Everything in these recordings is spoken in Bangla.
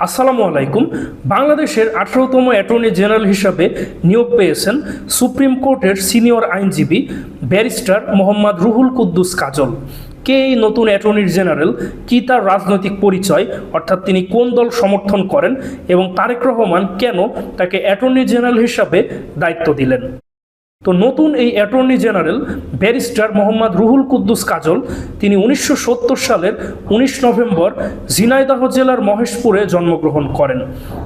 আসসালামু আলাইকুম। বাংলাদেশের 18তম অ্যাটর্নি জেনারেল হিসাবে নিয়োগ পেয়েছেন সুপ্রিম কোর্টের সিনিয়র আইনজীবী ব্যারিস্টার মোহাম্মদ রুহুল কুদ্দুস কাজল। কে এই নতুন অ্যাটর্নি জেনারেল, কী তার রাজনৈতিক পরিচয়, অর্থাৎ তিনি কোন দল সমর্থন করেন এবং তারেক রহমান কেন তাকে অ্যাটর্নি জেনারেল হিসাবে দায়িত্ব দিলেন। তো নতুন এই attorney general barrister Mohammad Ruhul Kuddus Kajal তিনি 1970 সালের 19 নভেম্বর ঝিনাইদহ জেলার মহেশপুরে জন্মগ্রহণ করেন।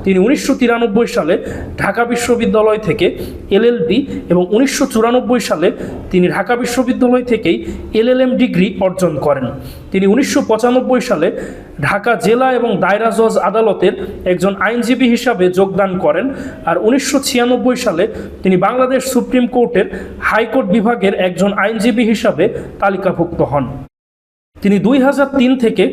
তিনি 1993 সালে ঢাকা বিশ্ববিদ্যালয় থেকে এলএলবি এবং 1994 সালে তিনি ঢাকা বিশ্ববিদ্যালয় থেকেই এলএলএম ডিগ্রি অর্জন করেন। তিনি 1995 সালে ঢাকা জেলা এবং দায়রা জজ আদালতের একজন আইনজীবী হিসাবে যোগদান করেন। আর 1996 সালে তিনি বাংলাদেশ সুপ্রিম কোর্টের হাইকোর্ট বিভাগের একজন আইনজীবী হিসাবে তালিকাভুক্ত হন। তিনি 2003 থেকে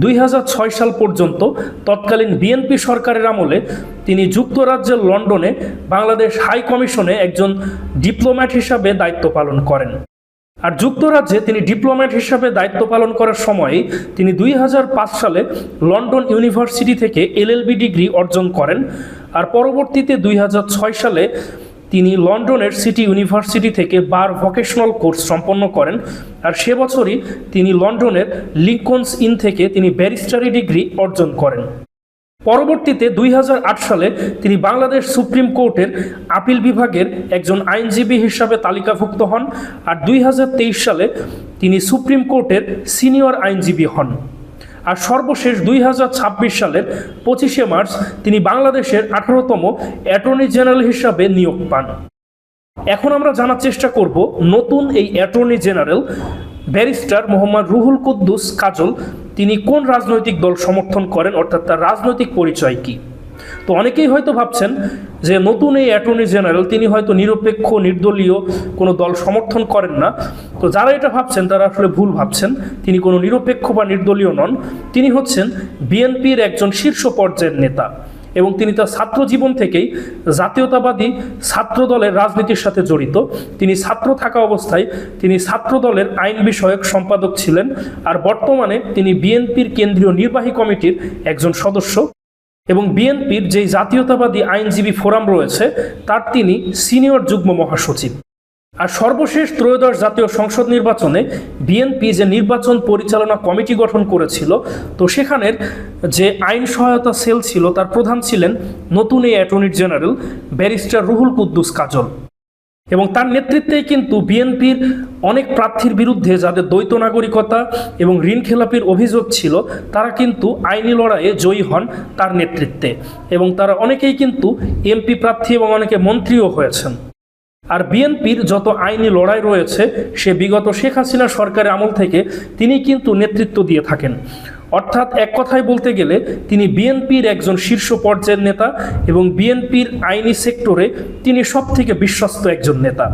2006 সাল পর্যন্ত তৎকালীন বিএনপি সরকারের আমলে তিনি যুক্তরাজ্যের লন্ডনে বাংলাদেশ হাই কমিশনে একজন ডিপ্লোম্যাট হিসাবে দায়িত্ব পালন করেন। আর যুক্তরাজ্যে তিনি ডিপ্লোম্যাট হিসাবে দায়িত্ব পালন করার সময় তিনি 2005 সালে লন্ডন ইউনিভার্সিটি থেকে এলএলবি ডিগ্রি অর্জন করেন। আর পরবর্তীতে 2006 সালে তিনি লন্ডনের সিটি ইউনিভার্সিটি থেকে বার ভোকেশনাল কোর্স সম্পন্ন করেন। আর সে বছরই তিনি লন্ডনের লিঙ্কনস ইন থেকে তিনি ব্যারিস্টারি ডিগ্রি অর্জন করেন। পরবর্তীতে 2008 সালে তিনি বাংলাদেশ সুপ্রিম কোর্টের আপিল বিভাগের একজন আইনজীবী হিসাবে তালিকাভুক্ত হন। আর 2023 সালে তিনি সুপ্রিম কোর্টের সিনিয়র আইনজীবী হন। আর সর্বশেষ 2026 সালের 25শে মার্চ তিনি বাংলাদেশের 18তম অ্যাটর্নি জেনারেল হিসাবে নিয়োগ পান। এখন আমরা জানার চেষ্টা করব নতুন এই attorney general barrister Mohammad Ruhul Kuddus Kajal তিনি কোন রাজনৈতিক দল সমর্থন করেন, অর্থাৎ তার রাজনৈতিক পরিচয় কি। তো অনেকেই হয়তো ভাবছেন যে নতুন এই অ্যাটর্নি জেনারেল তিনি হয়তো নিরপেক্ষ নির্দলীয় কোনো দল সমর্থন করেন না। তো যারা এটা ভাবছেন তারা আসলে ভুল ভাবছেন। তিনি কোনো নিরপেক্ষ বা নির্দলীয় নন। তিনি হচ্ছেন বিএনপির একজন শীর্ষ পর্যায়ের নেতা এবং তিনি তার ছাত্র জীবন থেকেই জাতীয়তাবাদী ছাত্র দলের রাজনীতির সাথে জড়িত। তিনি ছাত্র থাকা অবস্থায় তিনি ছাত্র দলের আইন বিষয়ক সম্পাদক ছিলেন। আর বর্তমানে তিনি বিএনপির কেন্দ্রীয় নির্বাহী কমিটির একজন সদস্য এবং বিএনপির যেই জাতীয়তাবাদী আইনজীবী ফোরাম রয়েছে তার তিনি সিনিয়র যুগ্ম মহাসচিব। আর সর্বশেষ ত্রয়োদশ জাতীয় সংসদ নির্বাচনে বিএনপি যে নির্বাচন পরিচালনা কমিটি গঠন করেছিল, তো সেখানের যে আইন সহায়তা সেল ছিল তার প্রধান ছিলেন নতুন এই attorney general barrister Ruhul Kuddus Kajal. এবং তার নেতৃত্বেই কিন্তু বিএনপির অনেক প্রার্থীর বিরুদ্ধে যাদের দ্বৈত নাগরিকতা এবং ঋণ খেলাপির অভিযোগ ছিল তারা কিন্তু আইনি লড়াইয়ে জয়ী হন তার নেতৃত্বে এবং তারা অনেকেই কিন্তু এমপি প্রার্থী এবং অনেকে মন্ত্রীও হয়েছেন। আর বিএনপির যত আইনি লড়াই রয়েছে সে বিগত শেখ হাসিনা সরকারের আমল থেকে তিনি কিন্তু নেতৃত্ব দিয়ে থাকেন। অর্থাৎ এক কথায় বলতে গেলে তিনি বিএনপির একজন শীর্ষ পর্যায়ের নেতা এবং বিএনপির আইনি সেক্টরে তিনি সবথেকে বিশ্বস্ত একজন নেতা।